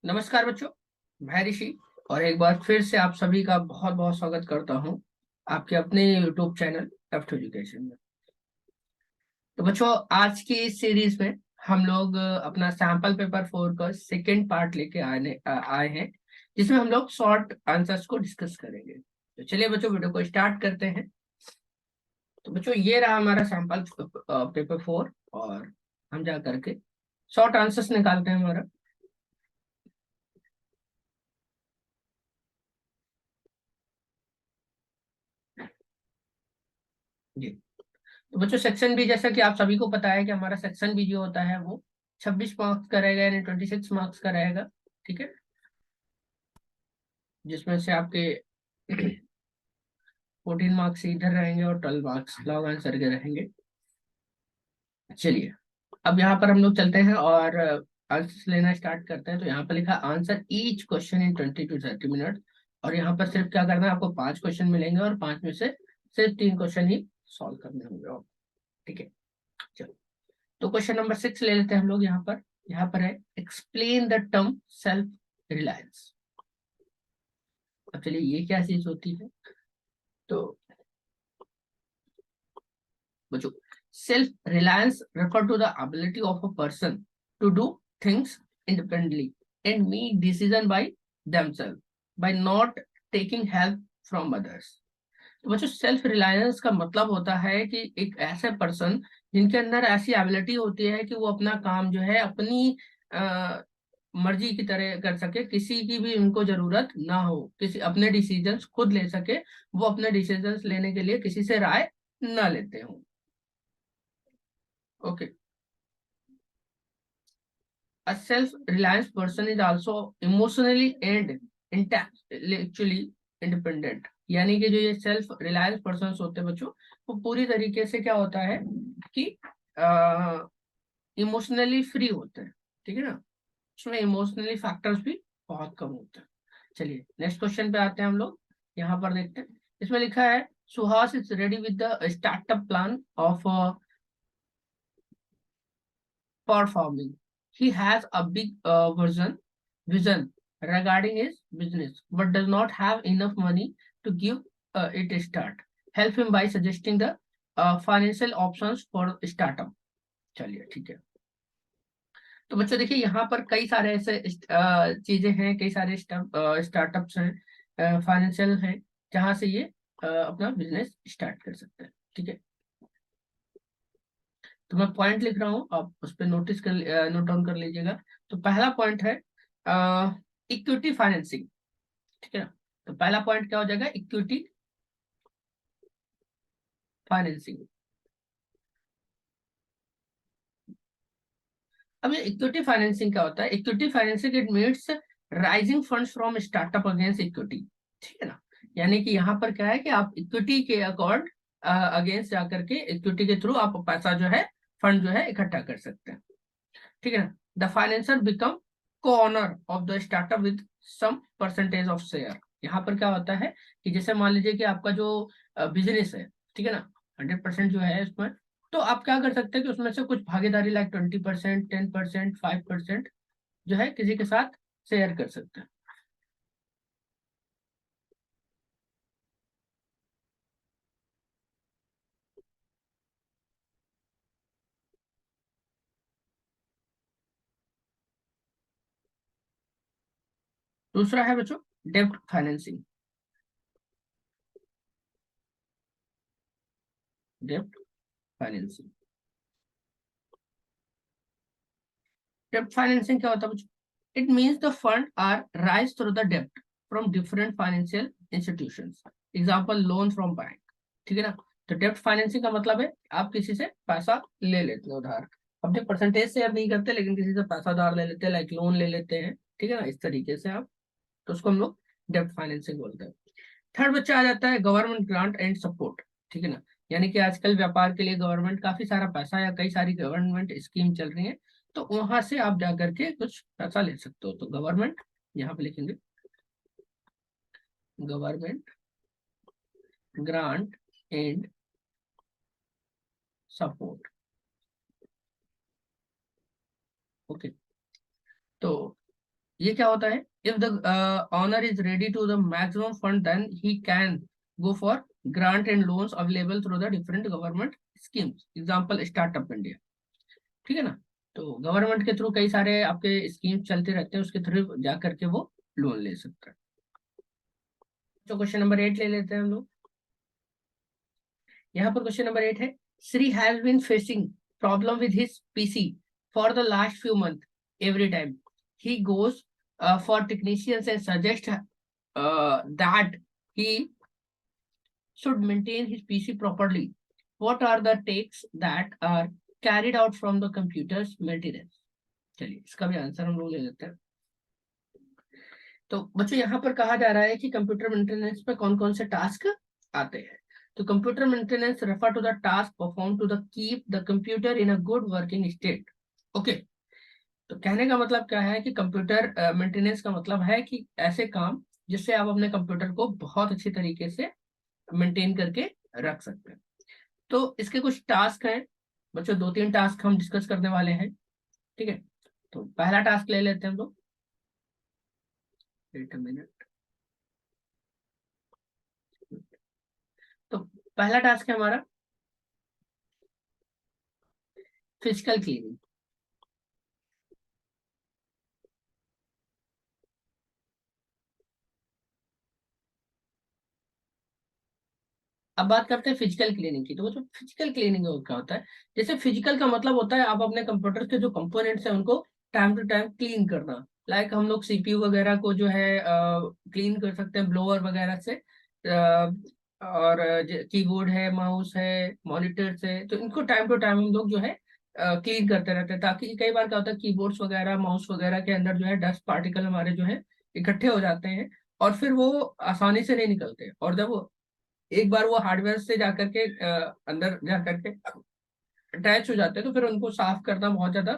नमस्कार बच्चों, मैं ऋषि और एक बार फिर से आप सभी का बहुत बहुत स्वागत करता हूं आपके अपने यूट्यूब चैनल टफ एजुकेशन में। तो बच्चों, आज की इस सीरीज में हम लोग अपना सैंपल पेपर 4 का सेकेंड पार्ट लेके आए हैं, जिसमें हम लोग शॉर्ट आंसर्स को डिस्कस करेंगे। तो चलिए बच्चों, वीडियो को स्टार्ट करते हैं। तो बच्चों, ये रहा हमारा सैंपल पेपर 4 और हम जा करके शॉर्ट आंसर्स निकालते हैं हमारा। जी। तो बच्चों, सेक्शन बी, जैसा कि आप सभी को पता है कि हमारा सेक्शन बी जो होता है वो 26 मार्क्स का रहेगा, यानी 26 मार्क्स का रहेगा। ठीक है, जिसमें से आपके 14 मार्क्स इधर रहेंगे और 12 मार्क्स लॉन्ग आंसर के रहेंगे। चलिए, अब यहाँ पर हम लोग चलते हैं और आंसर लेना स्टार्ट करते हैं। तो यहाँ पर लिखा answer each question in 20 to 30 minute. और यहाँ पर सिर्फ क्या करना है, आपको 5 क्वेश्चन मिलेंगे और 5 में से सिर्फ 3 क्वेश्चन ही सॉल्व करने होंगे। ठीक है, चलो। तो क्वेश्चन नंबर 6 ले लेते हैं हम लोग। यहाँ पर है explain the term self reliance. अब चलिए, ये क्या चीज होती है। तो बच्चों, self reliance refer to the ability of a person to do things independently and make decision by themselves by not taking help from others. तो बच्चों, सेल्फ रिलायंस का मतलब होता है कि एक ऐसे पर्सन जिनके अंदर ऐसी एबिलिटी होती है कि वो अपना काम जो है अपनी मर्जी की तरह कर सके, किसी की भी उनको जरूरत ना हो, किसी अपने डिसीजंस खुद ले सके, वो अपने डिसीजंस लेने के लिए किसी से राय ना लेते हो। Okay. A self-reliant person is also emotionally and intellectually independent। यानी कि जो ये सेल्फ रिलायंस पर्सन होते हैं बच्चों, वो पूरी तरीके से क्या होता है कि इमोशनली फ्री होते हैं। ठीक है ना, उसमें इमोशनली फैक्टर्स भी बहुत कम होते हैं। चलिए, नेक्स्ट क्वेश्चन पे आते हैं हम लोग। यहाँ पर देखते हैं, इसमें लिखा है Suhas is ready with the startup plan of performing. He has a big vision regarding his business, but does not have enough money to give it a start. Help him by suggesting the financial options for startup. चलिए, ठीक है। तो बच्चों देखिए, यहाँ पर कई सारे ऐसे चीजें हैं, कई सारे स्टार्टअप्स हैं, फाइनेंशियल हैं, जहां से ये अपना बिजनेस स्टार्ट कर सकते हैं। ठीक है, तो मैं पॉइंट लिख रहा हूँ, आप उस पर नोट डाउन कर लीजिएगा। तो पहला पॉइंट है इक्विटी फाइनेंसिंग। ठीक है ना, तो पहला पॉइंट क्या हो जाएगा, इक्विटी फाइनेंसिंग। अब ये इक्विटी फाइनेंसिंग क्या होता है, equity financing it means rising funds from startup against equity. ठीक है ना, यानी कि यहाँ पर क्या है कि आप इक्विटी के अकॉर्ड अगेंस्ट जाकर के इक्विटी के थ्रू आप पैसा जो है, फंड जो है इकट्ठा कर सकते हैं। ठीक है ना, the financer become co-owner of the startup with some percentage of share. यहाँ पर क्या होता है कि जैसे मान लीजिए कि आपका जो बिजनेस है, ठीक है ना, 100% जो है इसमें, तो आप क्या कर सकते हैं कि उसमें से कुछ भागीदारी लाइक 20%, 10%, 5% जो है किसी के साथ शेयर कर सकते हैं। दूसरा है बच्चों डेब्ट फाइनेंसिंग। डेब्ट फाइनेंसिंग, डेब्ट फाइनेंसिंग क्या होता है बच्चों, it means the fund are raise through the डेब्ट from different financial institutions, example loan from bank. ठीक है ना, तो डेब्ट फाइनेंसिंग का मतलब है आप किसी से पैसा ले लेते हो उधार, अपने परसेंटेज शेयर नहीं करते लेकिन किसी से पैसा उधार ले लेते हैं, लाइक लोन ले लेते हैं। ठीक है ना, इस तरीके से आप, तो उसको हम लोग डेब्ट फाइनेंसिंग बोलते हैं। थर्ड बच्चा आ जाता है गवर्नमेंट ग्रांट एंड सपोर्ट। ठीक है ना, यानी कि आजकल व्यापार के लिए गवर्नमेंट काफी सारा पैसा या कई सारी गवर्नमेंट स्कीम चल रही है, तो वहां से आप जा करके कुछ पैसा ले सकते हो। तो गवर्नमेंट, यहाँ पे लिखेंगे government grant and support. Okay, तो ये क्या होता है? If the owner is ready to the maximum fund then he can go for grant and loans available through the different government schemes, example startup India. ठीक है ना? तो government के थ्रू कई सारे आपके स्कीम चलते रहते हैं, उसके थ्रू जा करके वो लोन ले सकता है। तो क्वेश्चन नंबर 8 ले लेते हैं हम लोग। यहाँ पर क्वेश्चन नंबर 8 है, Shree has been facing problem with his PC for the last few month, every time he goes for technicians and suggest that he should maintain his PC properly. What are the takes that are carried out from the computer's maintenance? चलिए इसका भी answer हम लोग ले लेते हैं। तो बच्चों यहाँ पर कहा जा रहा है कि कंप्यूटर मेंटेनेंस पे कौन कौन से टास्क आते हैं। तो computer maintenance refer to the task perform to the keep the computer in a good working state. Okay, तो कहने का मतलब क्या है कि कंप्यूटर मेंटेनेंस का मतलब है कि ऐसे काम जिससे आप अपने कंप्यूटर को बहुत अच्छी तरीके से मेंटेन करके रख सकते हैं। तो इसके कुछ टास्क हैं बच्चों, 2-3 टास्क हम डिस्कस करने वाले हैं। ठीक है, तो पहला टास्क ले लेते हैं हम लोग। Wait a minute. तो पहला टास्क है हमारा फिजिकल क्लीनिंग। अब बात करते हैं फिजिकल क्लीनिंग की। तो वो जो फिजिकल क्लीनिंग क्या होता है, जैसे फिजिकल का मतलब होता है आप अपने कंप्यूटर के जो कंपोनेंट्स हैं उनको टाइम टू टाइम क्लीन करना। लाइक हम लोग सीपीयू वगैरह को जो है क्लीन कर सकते हैं ब्लोअर वगैरह से, और कीबोर्ड है, माउस है, मॉनिटर्स है, तो इनको टाइम टू टाइम हम लोग जो है क्लीन करते रहते हैं, ताकि कई बार क्या होता है कीबोर्ड्स वगैरह माउस वगैरह के अंदर जो है डस्ट पार्टिकल हमारे जो है इकट्ठे हो जाते हैं और फिर वो आसानी से नहीं निकलते, और जब वो एक बार वो हार्डवेयर से जाकर के अंदर जाकर के अटैच हो जाते हैं तो फिर उनको साफ करना बहुत ज्यादा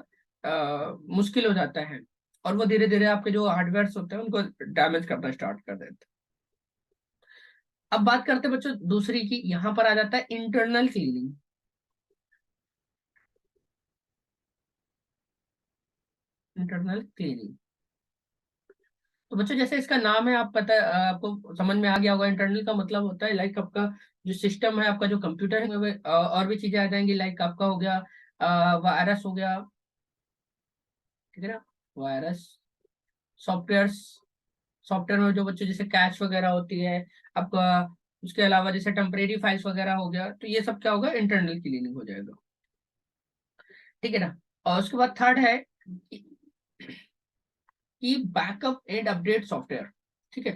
मुश्किल हो जाता है, और वो धीरे धीरे आपके जो हार्डवेयर होते हैं उनको डैमेज करना स्टार्ट कर देते हैं। अब बात करते हैं बच्चों दूसरी की, यहाँ पर आ जाता है इंटरनल क्लीनिंग। इंटरनल क्लीनिंग, तो बच्चों जैसे इसका नाम है, आप पता आपको समझ में आ गया होगा। इंटरनल का मतलब होता है लाइक आपका जो सिस्टम है, आपका जो कंप्यूटर है, और भी चीजें आ जाएंगी, लाइक आपका हो गया वायरस हो गया, ठीक है ना, वायरस, सॉफ्टवेयर, सॉफ्टवेयर में जो बच्चों जैसे कैश वगैरह होती है आपका, उसके अलावा जैसे टेम्परेरी फाइल्स वगैरह हो गया, तो ये सब क्या होगा, इंटरनल क्लीनिंग हो जाएगा। ठीक है ना? और उसके बाद थर्ड है कि बैकअप एंड अपडेट सॉफ्टवेयर। ठीक है,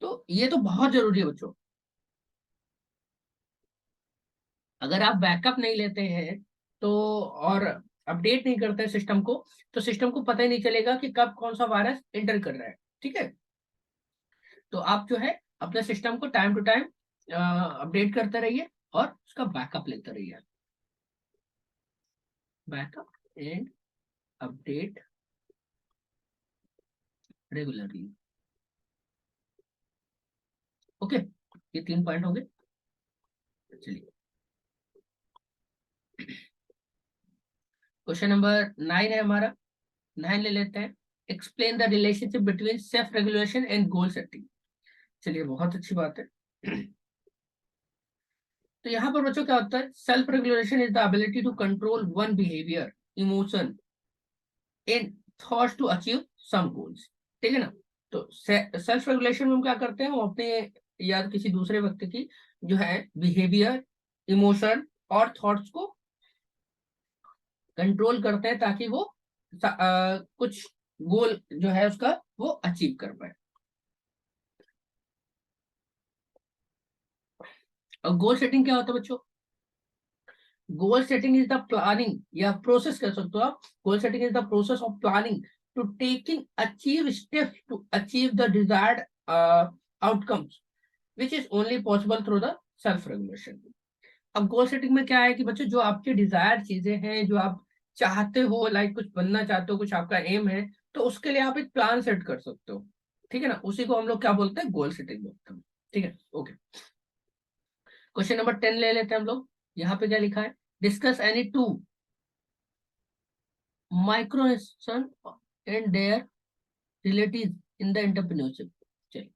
तो ये तो बहुत जरूरी है बच्चों। अगर आप बैकअप नहीं लेते हैं तो, और अपडेट नहीं करते हैं सिस्टम को, तो सिस्टम को पता ही नहीं चलेगा कि कब कौन सा वायरस एंटर कर रहा है। ठीक है, तो आप जो है अपने सिस्टम को टाइम टू टाइम अपडेट करते रहिए और उसका बैकअप लेते रहिए। Backup and update regularly. Okay, ये 3 पॉइंट हो गए। चलिए क्वेश्चन नंबर 9 है हमारा, 9 ले लेते हैं। Explain the relationship between self regulation and goal setting. चलिए बहुत अच्छी बात है। तो यहाँ पर बच्चों क्या होता है, self regulation is the ability to control one behaviour, emotion and thoughts to achieve some goals. ठीक है ना? तो सेल्फ रेगुलेशन में हम क्या करते हैं, हम अपने या किसी दूसरे व्यक्ति की जो है बिहेवियर, इमोशन और थॉट्स को कंट्रोल करते हैं ताकि वो कुछ गोल जो है उसका वो अचीव कर पाए। और गोल सेटिंग क्या होता है बच्चों? Goal setting is the planning या प्रोसेस कह सकते हो आप। Goal setting is the process of planning to taking achieve steps to achieve the desired outcomes which is only possible through the self regulation. अब गोल सेटिंग में क्या है कि बच्चों जो आपके डिजायर चीजें हैं, जो आप चाहते हो, लाइक कुछ बनना चाहते हो, कुछ आपका एम है, तो उसके लिए आप एक प्लान सेट कर सकते हो। ठीक है ना? उसी को हम लोग क्या बोलते हैं, गोल सेटिंग बोलते हैं। ठीक है, ओके। क्वेश्चन नंबर 10 ले लेते हैं हम लोग। यहाँ पे क्या लिखा है, discuss any two micro and there relative in the entrepreneurship. चलिए,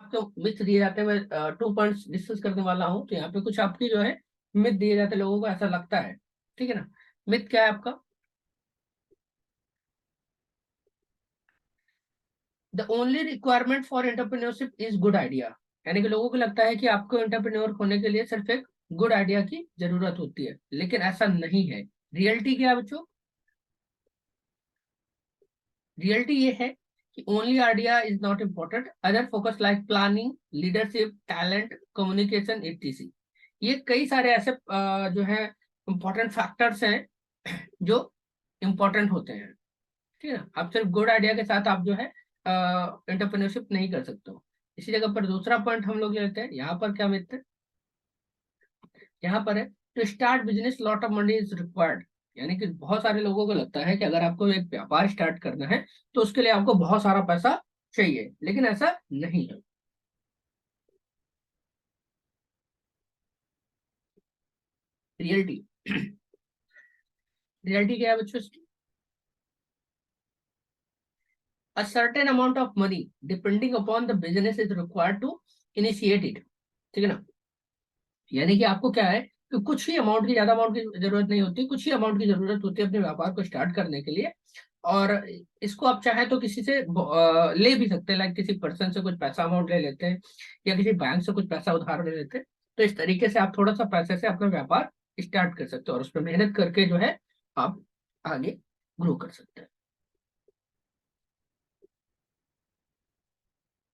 तो मिथ दिए जाते हैं, मैं 2 पॉइंट्स डिस्कस करने वाला हूँ। तो यहाँ पे कुछ आपकी जो है मिथ दिए जाते हैं, लोगों को ऐसा लगता है, ठीक है ना। मिथ क्या है आपका? The only requirement for entrepreneurship is good idea. यानी कि लोगों को लगता है कि आपको एंटरप्रेन्योर होने के लिए सिर्फ एक गुड आइडिया की जरूरत होती है, लेकिन ऐसा नहीं है। रियलिटी क्या है बच्चों? रियलिटी ये है कि only idea is not important, other focus like planning, leadership, talent, communication etc, ये कई सारे ऐसे जो है इंपॉर्टेंट फैक्टर्स हैं जो इम्पोर्टेंट होते हैं, ठीक है ना। आप सिर्फ गुड आइडिया के साथ आप जो है एंटरप्रेन्योरशिप नहीं कर सकते हो। इसी जगह पर दूसरा पॉइंट हम लोग लेते हैं। यहाँ पर क्या मिलते हैं? यहाँ पर है, to start business lot of money is required. यानी कि बहुत सारे लोगों को लगता है कि अगर आपको एक व्यापार स्टार्ट करना है तो उसके लिए आपको बहुत सारा पैसा चाहिए, लेकिन ऐसा नहीं है। रियलिटी रियलिटी क्या है बच्चों इसकी? A certain amount of money depending upon the business is required to initiate it, ठीक है ना। यानी कि आपको क्या है कि कुछ ही अमाउंट की, ज्यादा अमाउंट की जरूरत नहीं होती, कुछ ही अमाउंट की जरूरत होती है अपने व्यापार को स्टार्ट करने के लिए। और इसको आप चाहे तो किसी से ले भी सकते हैं, लाइक किसी पर्सन से कुछ पैसा अमाउंट ले लेते हैं, या किसी बैंक से कुछ पैसा उधार ले लेते हैं। तो इस तरीके से आप थोड़ा सा पैसे से अपना व्यापार स्टार्ट कर सकते हो, और उस पर मेहनत करके जो है आप आगे ग्रो कर सकते हैं।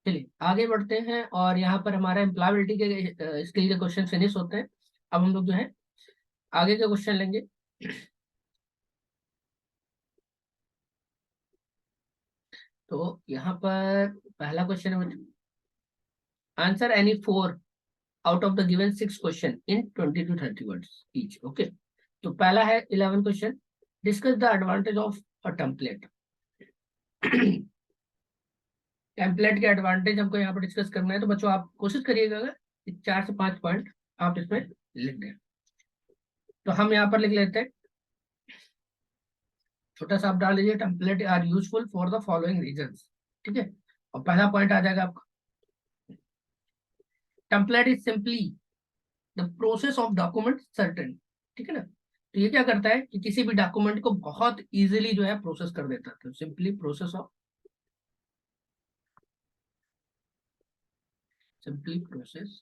चलिए आगे बढ़ते हैं, और यहाँ पर हमारा एम्प्लॉयबिलिटी के स्किल के क्वेश्चन फिनिश होते हैं। अब हम लोग जो है आगे के क्वेश्चन लेंगे। तो यहाँ पर पहला क्वेश्चन है, answer any 4 out of the given 6 question in 20 to 30 words each. Okay, तो पहला है 11 question, discuss the advantage of a template. Template के एडवांटेज हमको यहाँ पर डिस्कस करना है, तो बच्चों आप कोशिश करिएगा अगर 4 से 5 पॉइंट आप इसमें लिख दें। तो हम यहाँ पर लिख लेते हैं, छोटा सा आप डाल लीजिए, template are useful for the following reasons, ठीक है। और पहला पॉइंट आ जाएगा आपका, template is simply the process of document certain, ठीक है ना। तो ये क्या करता है कि किसी भी डॉक्यूमेंट को बहुत इजीली जो है प्रोसेस कर देता है। तो simply process of, simply process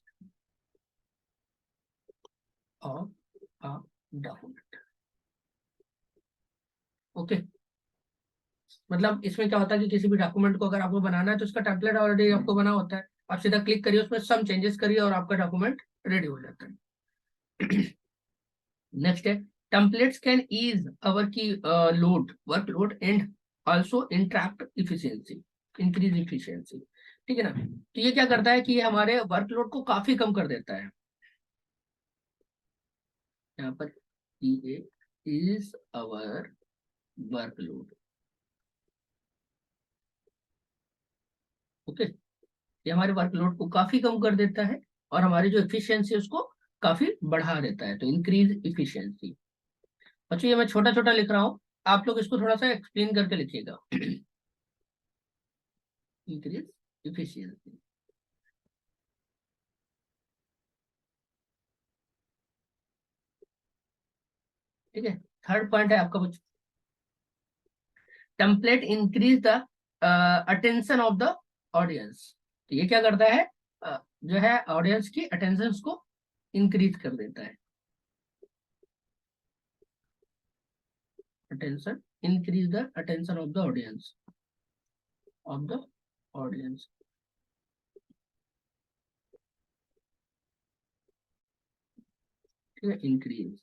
of a document. Okay, मतलब इसमें क्या होता है कि किसी भी डॉक्यूमेंट को अगर आपको बनाना है तो उसका टेम्पलेट ऑलरेडी आपको बना होता है, आप सीधा क्लिक करिए उसमें, सम चेंजेस करिए और आपका डॉक्यूमेंट रेडी हो जाता है। नेक्स्ट है, टेम्पलेट्स कैन ईज अवर की load, workload and also interact efficiency, increase efficiency, ठीक है ना। तो ये क्या करता है कि ये हमारे वर्कलोड को काफी कम कर देता है। यहाँ पर ये इज अवर वर्कलोड। ओके, ये हमारे वर्कलोड को काफी कम कर देता है और हमारी जो इफिशियंसी है उसको काफी बढ़ा देता है। तो इंक्रीज इफिशियंसी। बच्चों ये मैं छोटा छोटा लिख रहा हूँ, आप लोग इसको थोड़ा सा एक्सप्लेन करके लिखिएगा। इंक्रीज इफिशियंसी, ठीक है। थर्ड पॉइंट है आपका बच्चों, template increase the attention of the audience. तो ये क्या करता है, जो है ऑडियंस की अटेंशन को इंक्रीज कर देता है। Attention, increase the attention of the audience, of the audience, ठीक है, इंक्रीज।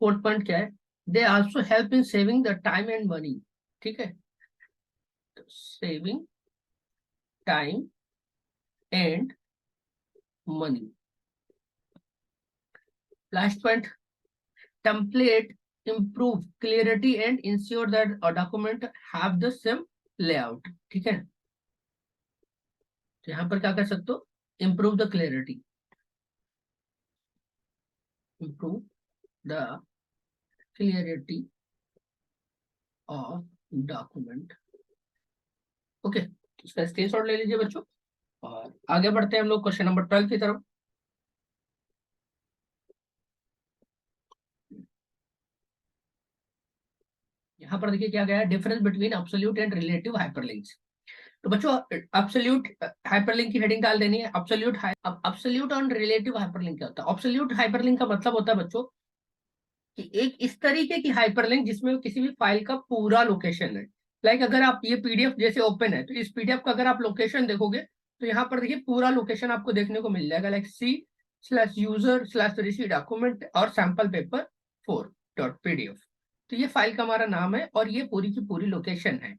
फोर्थ पॉइंट क्या है, they also help in saving the time and money, ठीक है। Saving time and money. Last point, template improve clarity and ensure that a document have the same layout, ठीक है। तो यहाँ पर क्या कर सकते हो, improve the clarity, improve the clarity document. Okay, इसका स्क्रीनशॉट ले लीजिए बच्चों, और आगे बढ़ते हैं हम लोग क्वेश्चन नंबर 12 की तरफ। यहाँ पर देखिए क्या गया है, difference between absolute and relative hyperlinks. तो बच्चों एब्सोल्यूट हाइपरलिंक की हेडिंग डाल देनी है, एब्सोल्यूट और रिलेटिव हाइपरलिंक क्या होता है। एब्सोल्यूट हाइपरलिंक का मतलब होता है बच्चों कि एक इस तरीके की हाइपरलिंक जिसमें किसी भी फाइल का पूरा लोकेशन है। लाइक अगर आप ये पीडीएफ जैसे ओपन है, तो इस पीडीएफ का अगर आप लोकेशन देखोगे तो यहाँ पर देखिए पूरा लोकेशन आपको देखने को मिल जाएगा, लाइक C/user/rishi डॉक्यूमेंट और सैंपल पेपर 4.pdf। तो ये फाइल का हमारा नाम है और ये पूरी की पूरी लोकेशन है,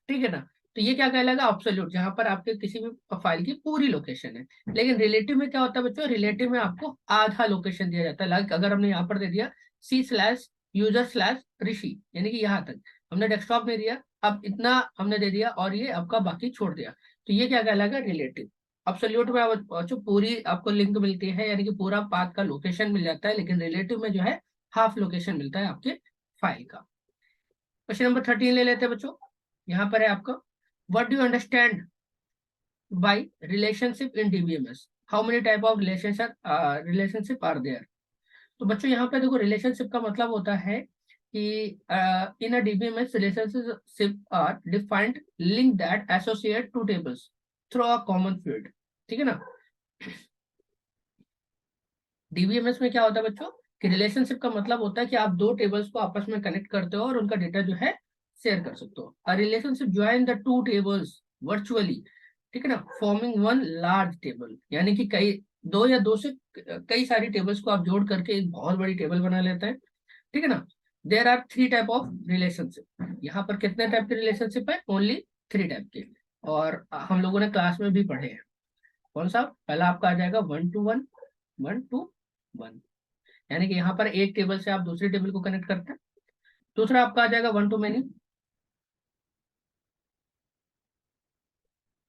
ठीक है ना। तो ये क्या कहलाएगा, एब्सोल्यूट, जहां पर आपके किसी भी फाइल की पूरी लोकेशन है। लेकिन रिलेटिव में क्या होता है बच्चों, रिलेटिव में आपको आधा लोकेशन दिया जाता है। लाइक अगर हमने यहाँ पर दे दिया C/user/rishi, यानी कि यहाँ तक हमने डेस्कटॉप में दिया, अब इतना हमने दे दिया और ये आपका बाकी छोड़ दिया, तो ये क्या कहलाएगा, रिलेटिव। एब्सोल्यूट में बच्चों पूरी आपको लिंक मिलती है, यानी कि पूरा पाथ का लोकेशन मिल जाता है, लेकिन रिलेटिव में जो है हाफ लोकेशन मिलता है आपके फाइल का। क्वेश्चन नंबर 13 ले लेते हैं बच्चों। यहाँ पर है आपका, what do you understand by relationship in DBMS? How many type of relationship are there? तो बच्चों यहाँ पे देखो, रिलेशनशिप का मतलब होता है कि in a DBMS relationship are defined link that associate two tables through a common field, ठीक है ना। डीबीएमएस में क्या होता है बच्चों कि रिलेशनशिप का मतलब होता है कि आप दो टेबल्स को आपस में कनेक्ट करते हो और उनका डेटा जो है शेयर कर सकते हो। A relationship join the two tables virtually, ठीक है ना, फॉर्मिंग वन लार्ज टेबल, यानी कि कई दो या दो से कई सारी टेबल्स को आप जोड़ करके एक बहुत बड़ी टेबल बना लेते हैं, ठीक है ना। There are 3 type of relationship. यहाँ पर कितने टाइप के रिलेशनशिप है, ओनली 3 टाइप के। और हम लोगों ने क्लास में भी पढ़े हैं। कौन सा, पहला आपका आ जाएगा 1 to 1, 1 to 1, यानी कि यहाँ पर एक टेबल से आप दूसरी टेबल को कनेक्ट करते हैं। दूसरा आपका आ जाएगा 1 to many,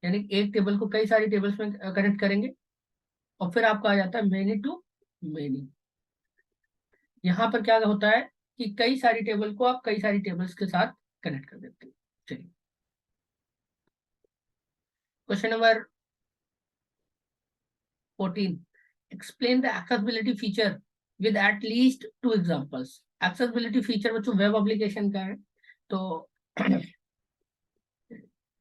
यानी एक टेबल को कई सारी टेबल्स में कनेक्ट करेंगे। और फिर आपका आ जाता है many to many। यहाँ पर क्या होता है कि कई सारी टेबल को आप कई सारी टेबल्स के साथ कनेक्ट कर देते हैं। चलिए question number 14, explain the accessibility feature with at least 2 examples. Accessibility feature बच्चों वेब एप्लीकेशन का है। तो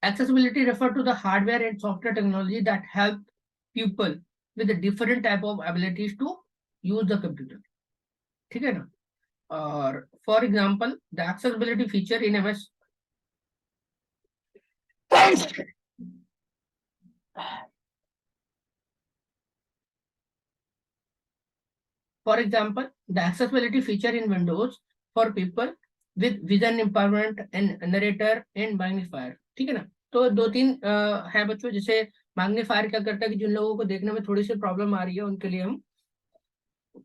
accessibility refer to the hardware and software technology that help people with a different type of abilities to use the computer, ठीक है ना। और for example the accessibility feature in MS, for example the accessibility feature in windows for people with vision impairment and narrator and magnifier, ठीक है ना। तो दो तीन है बच्चों, जैसे मैग्नीफायर क्या करता है कि जिन लोगों को देखने में थोड़ी सी प्रॉब्लम आ रही है उनके लिए हम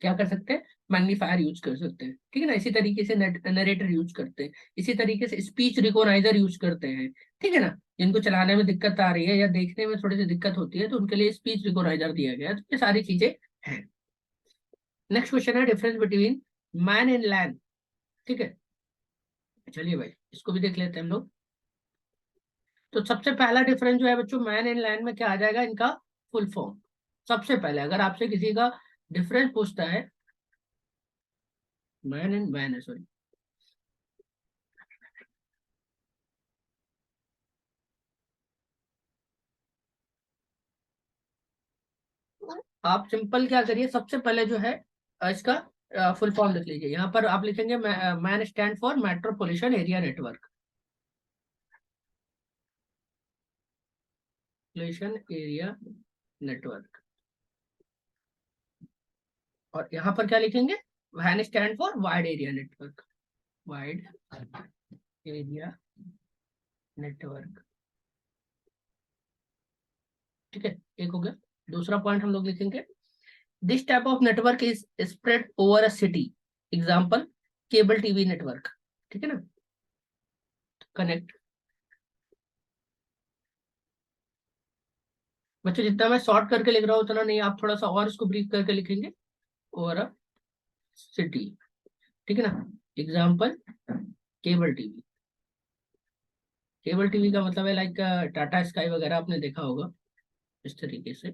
क्या कर सकते हैं, मैग्नीफायर यूज कर सकते हैं, ठीक है ना। इसी तरीके से नरेटर यूज करते हैं, इसी तरीके से स्पीच रिकॉग्नाइजर यूज करते हैं, ठीक है ना। जिनको चलाने में दिक्कत आ रही है या देखने में थोड़ी सी दिक्कत होती है तो उनके लिए स्पीच रिकॉग्नाइजर दिया गया है। तो ये सारी चीजें हैं। नेक्स्ट क्वेश्चन है डिफरेंस बिटवीन मैन एंड लैन, ठीक है। चलिए भाई इसको भी देख लेते हैं हम लोग। तो सबसे पहला डिफरेंस जो है बच्चों, मैन एंड लैन में क्या आ जाएगा, इनका फुल फॉर्म। सबसे पहले अगर आपसे किसी का डिफरेंस पूछता है, मैन एंड मैन है सॉरी, आप सिंपल क्या करिए, सबसे पहले जो है इसका फुल फॉर्म लिख लीजिए। यहाँ पर आप लिखेंगे MAN stand for metropolitan area network, population area network. और यहाँ पर क्या लिखेंगे, वैन stand for wide area network, wide area network, ठीक है, एक हो गया। दूसरा पॉइंट हम लोग लिखेंगे, this type of network is spread over a city, example cable TV network, ठीक है ना। कनेक्ट, बच्चों जितना मैं शॉर्ट करके लिख रहा हूँ उतना नहीं, आप थोड़ा सा और इसको ब्रीफ करके लिखेंगे, ओवर अ सिटी, ठीक है ना। Example cable TV, cable TV का मतलब है लाइक टाटा स्काई वगैरह आपने देखा होगा इस तरीके से।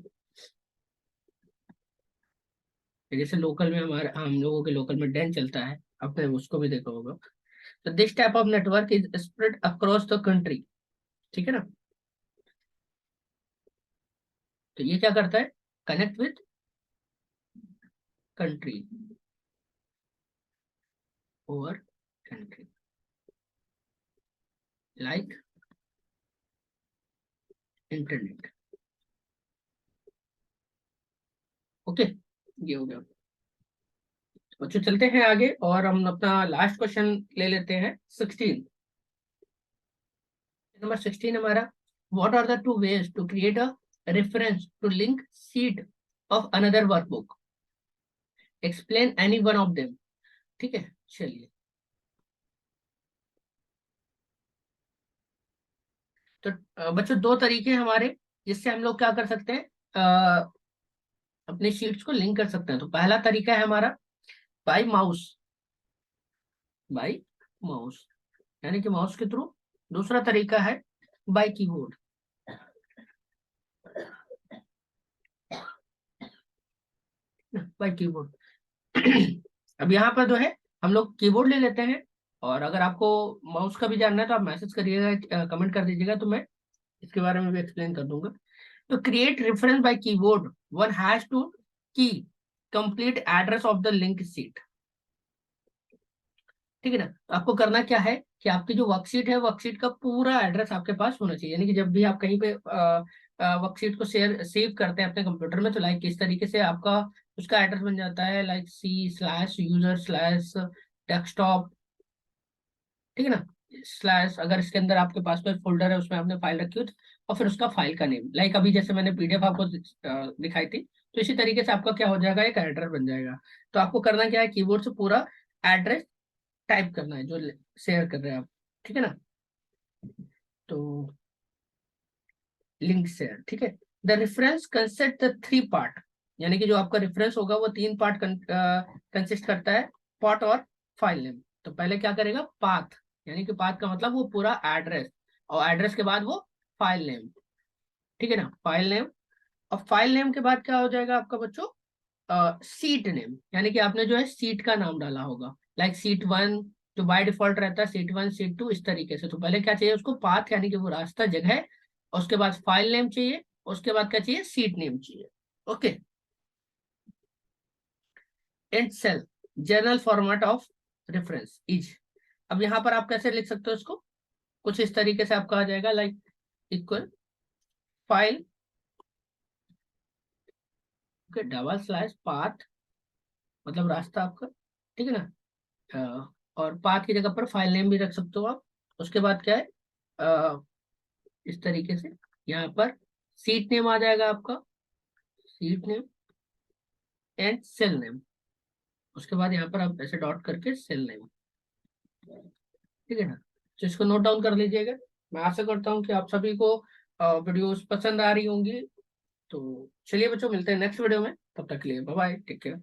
जैसे लोकल में हमारे हम लोगों के लोकल में डैन चलता है, आपने उसको भी देखा होगा। तो this type of network is spread across the country, ठीक है ना। तो ये क्या करता है, connect with country over country, like internet. Okay, ये हो गया। बच्चों चलते हैं आगे और हम अपना लास्ट क्वेश्चन ले लेते हैं 16। नंबर 16 हमारा, what are the two ways to create a reference to link sheet of another workbook, explain any one of them. ठीक है, चलिए। तो बच्चों दो तरीके हैं हमारे जिससे हम लोग क्या कर सकते हैं, अपने शीट्स को लिंक कर सकते हैं। तो पहला तरीका है हमारा बाय माउस, बाय माउस यानी कि माउस के थ्रू। दूसरा तरीका है बाय कीबोर्ड, बाय कीबोर्ड। अब यहाँ पर जो है हम लोग कीबोर्ड ले लेते हैं, और अगर आपको माउस का भी जानना है तो आप मैसेज करिएगा, कमेंट कर दीजिएगा, तो मैं इसके बारे में भी एक्सप्लेन कर दूंगा। तो create reference by keyboard, one has to key complete address of the link sheet. ठीक है ना। तो आपको करना क्या है कि आपकी जो वर्कशीट है, वर्कशीट का पूरा एड्रेस आपके पास होना चाहिए। यानी कि जब भी आप कहीं पे वर्कशीट को सेव करते हैं अपने कंप्यूटर में, तो लाइक किस तरीके से आपका उसका एड्रेस बन जाता है, लाइक C/user/desktop, ठीक है ना, स्लैश, अगर इसके अंदर आपके पास कोई फोल्डर है उसमें आपने फाइल रखी हो और फिर उसका फाइल का नेम, लाइक अभी जैसे मैंने पीडीएफ आपको दिखाई थी, तो इसी तरीके से आपका क्या हो जाएगा, एक एड्रेस बन जाएगा। तो आपको करना क्या है, कीबोर्ड से पूरा एड्रेस टाइप करना है जो शेयर कर रहे हैं आप, ठीक है ना। तो लिंक शेयर, ठीक है। The reference consist the three part, यानी कि जो आपका रेफरेंस होगा वो तीन पार्ट कंसिस्ट करता है, पार्ट और फाइल नेम। तो पहले क्या करेगा, पाथ, यानी कि पाथ का मतलब वो पूरा एड्रेस, और एड्रेस के बाद वो फाइल नेम, ठीक है ना, फाइल नेम। और फाइल नेम के बाद क्या हो जाएगा आपका बच्चों, सीट नेम, यानी कि आपने जो है सीट का नाम डाला होगा, लाइक सीट 1 जो बाय डिफॉल्ट रहता है, सीट 1 सीट 2 इस तरीके से। तो पहले क्या चाहिए उसको, पाथ यानी कि वो रास्ता, जगह, और उसके बाद फाइल नेम चाहिए, उसके बाद क्या चाहिए, सीट नेम चाहिए। Okay. And cell general format of reference is, अब यहाँ पर आप कैसे लिख सकते हो इसको, कुछ इस तरीके से आपका आ जाएगा, like equal file, double slash path, मतलब रास्ता आपका, ठीक है ना। और पाथ की जगह पर फाइल नेम भी रख सकते हो आप। उसके बाद क्या है, अ, इस तरीके से यहाँ पर सीट नेम आ जाएगा आपका, sheet name and cell name. उसके बाद यहाँ पर आप ऐसे डॉट करके सेल नेम, ठीक है ना। तो इसको नोट डाउन कर लीजिएगा। मैं आशा करता हूँ कि आप सभी को वीडियोस पसंद आ रही होंगी। तो चलिए बच्चों, मिलते हैं नेक्स्ट वीडियो में, तब तक के लिए बाय बाय, टेक केयर।